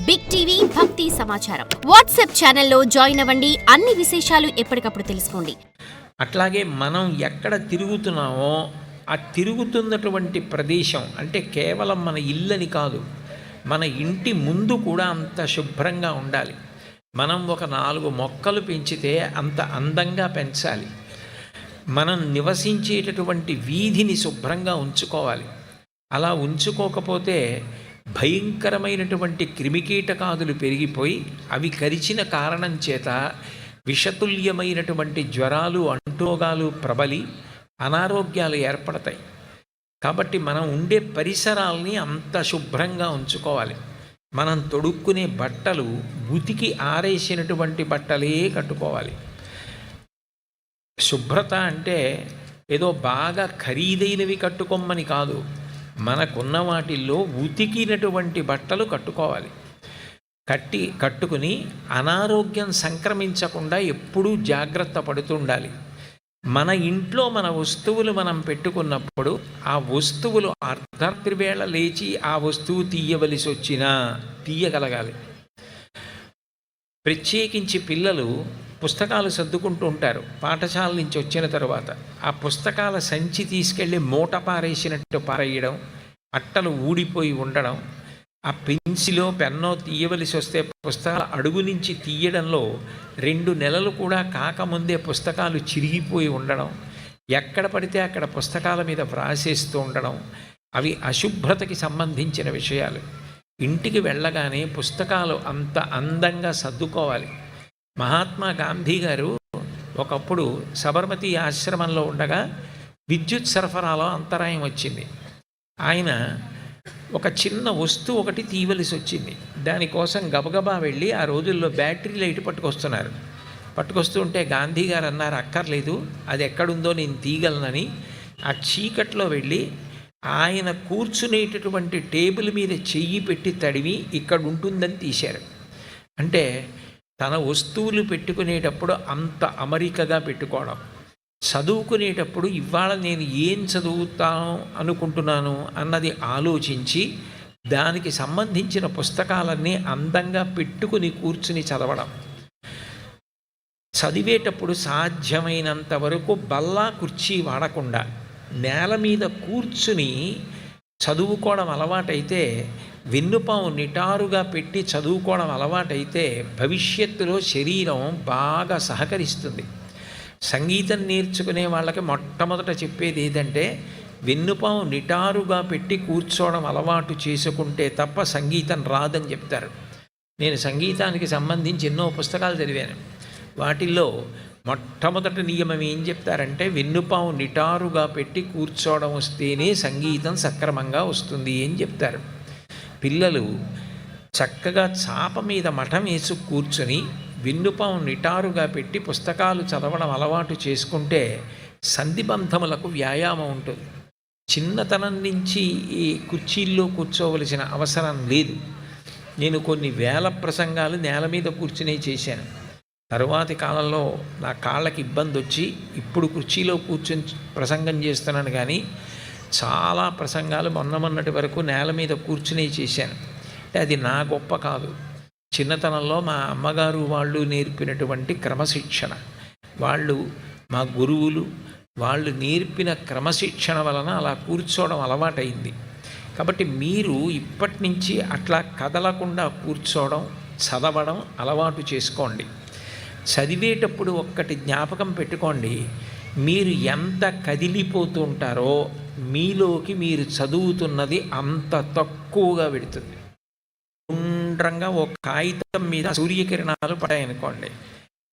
Big TV భక్తి సమాచారం WhatsApp ఛానల్లో జాయిన్ అవ్వండి. అన్ని విశేషాలు ఎప్పటికప్పుడు తెలుసుకోండి. అట్లాగే మనం ఎక్కడ తిరుగుతున్నామో ఆ తిరుగుతున్నటువంటి ప్రదేశం అంటే కేవలం మన ఇల్లని కాదు, మన ఇంటి ముందు కూడా అంత శుభ్రంగా ఉండాలి. మనం ఒక 4 మొక్కలు పెంచితే అంత అందంగా పెంచాలి. మనం నివసించేటటువంటి వీధిని శుభ్రంగా ఉంచుకోవాలి. అలా ఉంచుకోకపోతే భయంకరమైనటువంటి క్రిమికీటకాదులు పెరిగిపోయి అవి కరిచిన కారణం చేత విషతుల్యమైనటువంటి జ్వరాలు, అంటురోగాలు ప్రబలి అనారోగ్యాలు ఏర్పడతాయి. కాబట్టి మనం ఉండే పరిసరాల్ని అంత శుభ్రంగా ఉంచుకోవాలి. మనం తొడుక్కునే బట్టలు ఉతికి ఆరేసినటువంటి బట్టలే కట్టుకోవాలి. శుభ్రత అంటే ఏదో బాగా ఖరీదైనవి కట్టుకోమని కాదు, మనకున్న వాటిల్లో ఉతికినటువంటి బట్టలు కట్టుకోవాలి. కట్టుకుని అనారోగ్యం సంక్రమించకుండా ఎప్పుడూ జాగ్రత్త పడుతుండాలి. మన ఇంట్లో మన వస్తువులు మనం పెట్టుకున్నప్పుడు ఆ వస్తువులు అర్ధరాత్రి వేళ లేచి ఆ వస్తువు తీయవలసి వచ్చినా తీయగలగాలి. ప్రత్యేకించి పిల్లలు పుస్తకాలు సర్దుకుంటూ ఉంటారు. పాఠశాల నుంచి వచ్చిన తర్వాత ఆ పుస్తకాల సంచి తీసుకెళ్ళి మూట పారేసినట్టు పారేయడం, అట్టలు ఊడిపోయి ఉండడం, ఆ పెన్సిలో పెన్నో తీయవలసి వస్తే పుస్తకాల అడుగు నుంచి తీయడంలో 2 నెలలు కూడా కాకముందే పుస్తకాలు చిరిగిపోయి ఉండడం, ఎక్కడ పడితే అక్కడ పుస్తకాల మీద వ్రాసేస్తూ ఉండడం, అవి అశుభ్రతకి సంబంధించిన విషయాలు. ఇంటికి వెళ్ళగానే పుస్తకాలు అంత అందంగా సర్దుకోవాలి. మహాత్మా గాంధీ గారు ఒకప్పుడు సబర్మతి ఆశ్రమంలో ఉండగా విద్యుత్ సరఫరాలో అంతరాయం వచ్చింది. ఆయన ఒక చిన్న వస్తువు ఒకటి తీయవలసి వచ్చింది. దానికోసం గబగబా వెళ్ళి ఆ రోజుల్లో బ్యాటరీ లైట్ పట్టుకొస్తుంటే గాంధీ గారు అన్నారు, అక్కర్లేదు, అది ఎక్కడుందో నేను తీయగలనని. ఆ చీకట్లో వెళ్ళి ఆయన కూర్చునేటటువంటి టేబుల్ మీద చెయ్యి పెట్టి తడివి ఇక్కడ ఉంటుందని తీశారు. అంటే తన వస్తువులు పెట్టుకునేటప్పుడు అంత అమరికగా పెట్టుకోవడం, చదువుకునేటప్పుడు ఇవాళ నేను ఏం చదువుతాను అనుకుంటున్నాను అన్నది ఆలోచించి దానికి సంబంధించిన పుస్తకాలన్నీ అందంగా పెట్టుకుని కూర్చుని చదవడం. చదివేటప్పుడు సాధ్యమైనంత వరకు బల్లా కుర్చీ వాడకుండా నేల మీద కూర్చుని చదువుకోవడం అలవాటైతే, వెన్నుపాము నిటారుగా పెట్టి చదువుకోవడం అలవాటైతే భవిష్యత్తులో శరీరం బాగా సహకరిస్తుంది. సంగీతం నేర్చుకునే వాళ్ళకి మొట్టమొదట చెప్పేది ఏదంటే, వెన్నుపాము నిటారుగా పెట్టి కూర్చోవడం అలవాటు చేసుకుంటే తప్ప సంగీతం రాదని చెప్తారు. నేను సంగీతానికి సంబంధించి ఎన్నో పుస్తకాలు చదివాను. వాటిల్లో మొట్టమొదటి నియమం ఏం చెప్తారంటే, వెన్నుపాము నిటారుగా పెట్టి కూర్చోవడం వస్తేనే సంగీతం సక్రమంగా వస్తుంది అని చెప్తారు. పిల్లలు చక్కగా చాప మీద మఠం వేసి కూర్చొని వెన్నుపాము నిటారుగా పెట్టి పుస్తకాలు చదవడం అలవాటు చేసుకుంటే సంధిబంధములకు వ్యాయామం ఉంటుంది. చిన్నతనం నుంచి ఈ కుర్చీల్లో కూర్చోవలసిన అవసరం లేదు. నేను కొన్ని వేల ప్రసంగాలు నేల మీద కూర్చునే చేశాను. తరువాతి కాలంలో నా కాళ్ళకి ఇబ్బంది వచ్చి ఇప్పుడు కుర్చీలో కూర్చొని ప్రసంగం చేస్తున్నాను. కానీ చాలా ప్రసంగాలు మొన్నటి వరకు నేల మీద కూర్చునే చేశాను. అంటే అది నా గొప్ప కాదు. చిన్నతనంలో మా అమ్మగారు వాళ్ళు నేర్పినటువంటి క్రమశిక్షణ, వాళ్ళు మా గురువులు వాళ్ళు నేర్పిన క్రమశిక్షణ వలన అలా కూర్చోవడం అలవాటైంది. కాబట్టి మీరు ఇప్పటి నుంచి అట్లా కదలకుండా కూర్చోవడం, చదవడం అలవాటు చేసుకోండి. చదివేటప్పుడు ఒక్కటి జ్ఞాపకం పెట్టుకోండి, మీరు ఎంత కదిలిపోతూ ఉంటారో మీలోకి మీరు చదువుతున్నది అంత తక్కువగా పెడుతుంది. గుండ్రంగా ఒక కాగితం మీద సూర్యకిరణాలు పడాయనుకోండి,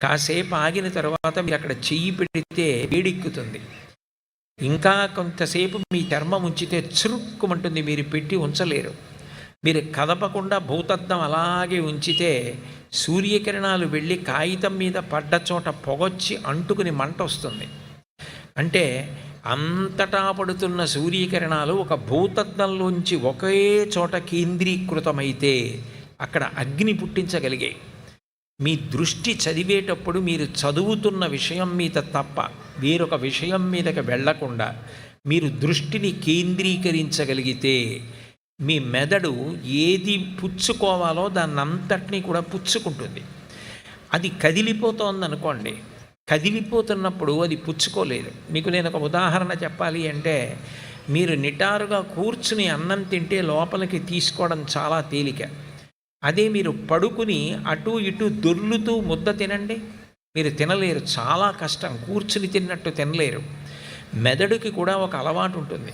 కాసేపు ఆగిన తర్వాత మీరు అక్కడ చెయ్యి పెడితే వేడెక్కుతుంది. ఇంకా కొంతసేపు మీ చర్మం ఉంచితే చురుక్కుమంటుంది, మీరు పెట్టి ఉంచలేరు. మీరు కదపకుండా భూతద్దం అలాగే ఉంచితే సూర్యకిరణాలు వెళ్ళి కాగితం మీద పడ్డ చోట పొగొచ్చి అంటుకుని మంట వస్తుంది. అంటే అంతటా పడుతున్న సూర్యకిరణాలు ఒక భూతద్దంలోంచి ఒకే చోట కేంద్రీకృతమైతే అక్కడ అగ్ని పుట్టించగలిగాయి. మీ దృష్టి చదివేటప్పుడు మీరు చదువుతున్న విషయం మీద తప్ప వేరొక విషయం మీదకి వెళ్లకుండా మీరు దృష్టిని కేంద్రీకరించగలిగితే మీ మెదడు ఏది పుచ్చుకోవాలో దాన్నంతటినీ కూడా పుచ్చుకుంటుంది. అది కదిలిపోతోందనుకోండి, కదిలిపోతున్నప్పుడు అది పుచ్చుకోలేదు. మీకు నేను ఒక ఉదాహరణ చెప్పాలి అంటే, మీరు నిటారుగా కూర్చుని అన్నం తింటే లోపలికి తీసుకోవడం చాలా తేలిక. అదే మీరు పడుకుని అటు ఇటు దొర్లుతూ ముద్ద తినండి, మీరు తినలేరు, చాలా కష్టం, కూర్చుని తిన్నట్టు తినలేరు. మెదడుకి కూడా ఒక అలవాటు ఉంటుంది.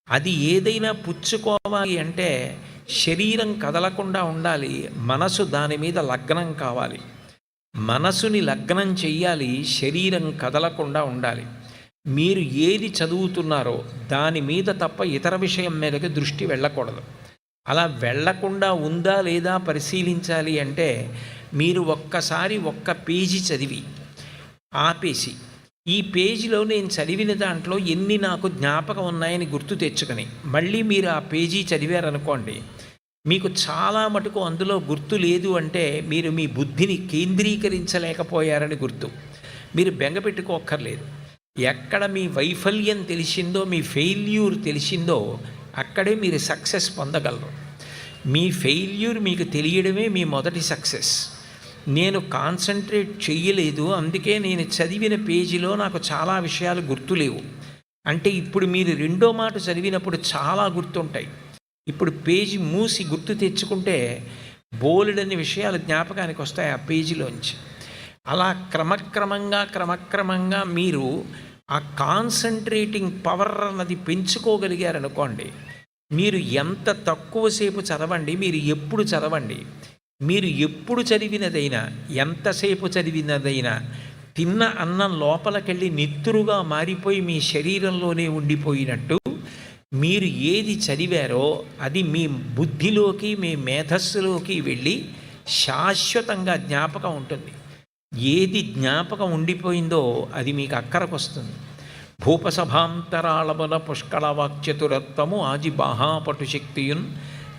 అది ఏదైనా పుచ్చుకోవాలి అంటే శరీరం కదలకుండా ఉండాలి, మనసు దాని మీద లగ్నం కావాలి. మనసుని లగ్నం చెయ్యాలి, శరీరం కదలకుండా ఉండాలి. మీరు ఏది చదువుతున్నారో దాని మీద తప్ప ఇతర విషయం మీదకి దృష్టి వెళ్ళకూడదు. అలా వెళ్లకుండా ఉందా లేదా పరిశీలించాలి అంటే, మీరు ఒక్కసారి ఒక్క పేజీ చదివి ఆపేసి, ఈ పేజీలో నేను చదివిన దాంట్లో ఎన్ని నాకు జ్ఞాపకం ఉన్నాయని గుర్తు తెచ్చుకొని మళ్ళీ మీరు ఆ పేజీ చదివారనుకోండి, మీకు చాలా మటుకు అందులో గుర్తు లేదు అంటే మీరు మీ బుద్ధిని కేంద్రీకరించలేకపోయారని గుర్తు. మీరు బెంగ పెట్టుకోక్కర్లేదు. ఎక్కడ మీ వైఫల్యం తెలిసిందో, మీ ఫెయిల్యూర్ తెలిసిందో, అక్కడే మీరు సక్సెస్ పొందగలరు. మీ ఫెయిల్యూర్ మీకు తెలియడమే మీ మొదటి సక్సెస్. నేను కాన్సన్ట్రేట్ చెయ్యలేదు, అందుకే నేను చదివిన పేజీలో నాకు చాలా విషయాలు గుర్తులేవు అంటే, ఇప్పుడు మీరు రెండో మాట చదివినప్పుడు చాలా గుర్తుంటాయి. ఇప్పుడు పేజీ మూసి గుర్తు తెచ్చుకుంటే బోలెడన్ని విషయాలు జ్ఞాపకానికి వస్తాయి ఆ పేజీలోంచి. అలా క్రమక్రమంగా మీరు ఆ కాన్సన్ట్రేటింగ్ పవర్ అన్నది పెంచుకోగలిగారనుకోండి, మీరు ఎంత తక్కువసేపు చదవండి, మీరు ఎప్పుడు చదవండి, మీరు ఎప్పుడు చదివినదైనా, ఎంతసేపు చదివినదైనా, తిన్న అన్నం లోపలికెళ్ళి నెత్తురుగా మారిపోయి మీ శరీరంలోనే ఉండిపోయినట్టు, మీరు ఏది చదివారో అది మీ బుద్ధిలోకి, మీ మేధస్సులోకి వెళ్ళి శాశ్వతంగా జ్ఞాపకం ఉంటుంది. ఏది జ్ఞాపకం ఉండిపోయిందో అది మీకు అక్కరకు వస్తుంది. భూపసభాంతరాళమున పుష్కళవాక్చతురత్వము ఆజి బాహాపటుశక్తియున్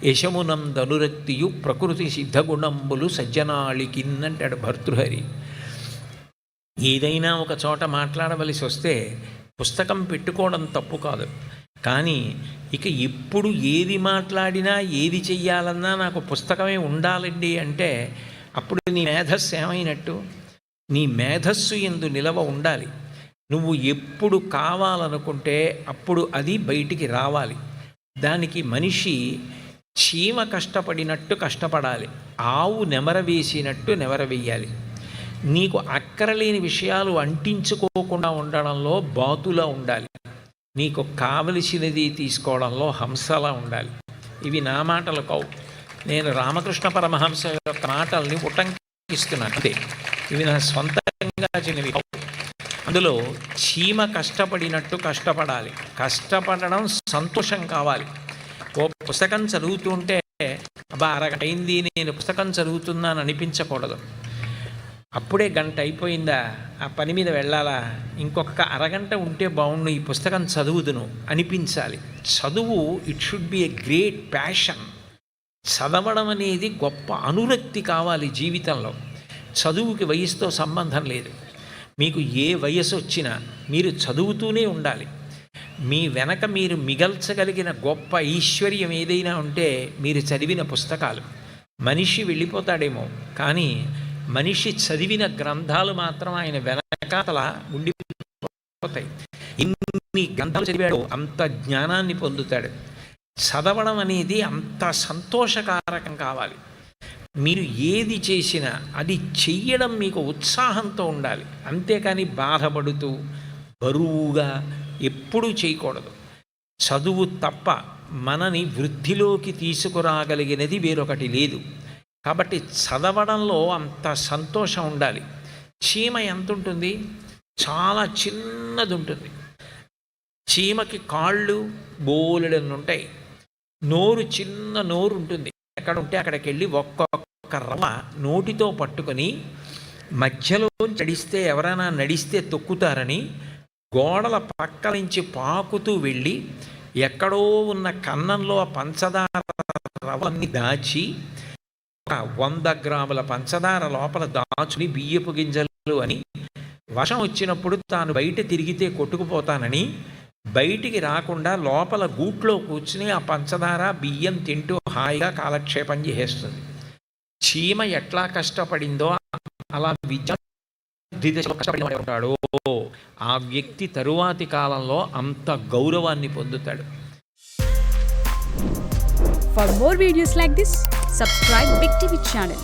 యశమునందనురక్తియు ప్రకృతి సిద్ధగుణంబులు సజ్జనాళికిన్నంటాడు భర్తృహరి. ఏదైనా ఒక చోట మాట్లాడవలసి వస్తే పుస్తకం పెట్టుకోవడం తప్పు కాదు, కానీ ఇక ఎప్పుడు ఏది మాట్లాడినా ఏది చెయ్యాలన్నా నాకు పుస్తకమే ఉండాలండి అంటే అప్పుడు నీ మేధస్సు ఏమైనట్టు? నీ మేధస్సు యందు నిలవ ఉండాలి. నువ్వు ఎప్పుడు కావాలనుకుంటే అప్పుడు అది బయటికి రావాలి. దానికి మనిషి చీమ కష్టపడినట్టు కష్టపడాలి, ఆవు నెమరవేసినట్టు నెమరవేయాలి. నీకు అక్కరలేని విషయాలు అంటించుకోకుండా ఉండడంలో బాతులా ఉండాలి, నీకు కావలసినది తీసుకోవడంలో హంసలా ఉండాలి. ఇవి నా మాటలు కావు, నేను రామకృష్ణ పరమహంస యొక్క మాటల్ని ఉటంకిస్తున్నాను అంతే. ఇవి నా స్వంతంగా చిన్నవి కావు. అందులో చీమ కష్టపడినట్టు కష్టపడాలి, కష్టపడడం సంతోషం కావాలి. ఓ పుస్తకం చదువుతుంటే అబ్బా అరగంట అయింది నేను పుస్తకం చదువుతున్నాను అనిపించకూడదు. అప్పుడే గంట అయిపోయిందా, ఆ పని మీద వెళ్ళాలా, ఇంకొక అరగంట ఉంటే బాగుండు, ఈ పుస్తకం చదువుదును అనిపించాలి. చదువు it should be a great passion. చదవడం అనేది గొప్ప అనురక్తి కావాలి జీవితంలో. చదువుకి వయసుతో సంబంధం లేదు. మీకు ఏ వయసు వచ్చినా మీరు చదువుతూనే ఉండాలి. మీ వెనక మీరు మిగల్చగలిగిన గొప్ప ఐశ్వర్యం ఏదైనా ఉంటే మీరు చదివిన పుస్తకాలు. మనిషి వెళ్ళిపోతాడేమో, కానీ మనిషి చదివిన గ్రంథాలు మాత్రం ఆయన వెనకాతల ఉండిపోతాయి. ఎన్ని గ్రంథాలు చదివాడో అంత జ్ఞానాన్ని పొందుతాడు. చదవడం అనేది అంత సంతోషకారకం కావాలి. మీరు ఏది చేసినా అది చెయ్యడం మీకు ఉత్సాహంతో ఉండాలి, అంతేకాని బాధపడుతూ బరువుగా ఎప్పుడూ చేయకూడదు. చదువు తప్ప మనని వృద్ధిలోకి తీసుకురాగలిగినది వేరొకటి లేదు. కాబట్టి చదవడంలో అంత సంతోషం ఉండాలి. చీమ ఎంత ఉంటుంది? చాలా చిన్నది ఉంటుంది. చీమకి కాళ్ళు బోలెడన్ని ఉంటాయి, నోరు చిన్న నోరు ఉంటుంది. ఎక్కడ ఉంటే అక్కడికి వెళ్ళి ఒక్కొక్క రవ్వ నోటితో పట్టుకొని మధ్యలో నడిస్తే ఎవరైనా నడిస్తే తొక్కుతారని గోడల పక్క నుంచి పాకుతూ వెళ్ళి ఎక్కడో ఉన్న కన్నంలో ఆ పంచదార రవ్వని దాచి 100 గ్రాముల పంచదార లోపల దాచుని బియ్యపు గింజలు అని వర్షం వచ్చినప్పుడు తాను బయట తిరిగితే కొట్టుకుపోతానని బయటికి రాకుండా లోపల గూట్లో కూర్చుని ఆ పంచదార బియ్యం తింటూ హాయిగా కాలక్షేపం చేసేస్తుంది. చీమ ఎట్లా కష్టపడిందో అలా విద్యార్థి దశలో కష్టపడి ఉంటాడో ఆ వ్యక్తి తరువాతి కాలంలో అంత గౌరవాన్ని పొందుతాడు. For more videos like this, subscribe Big TV channel.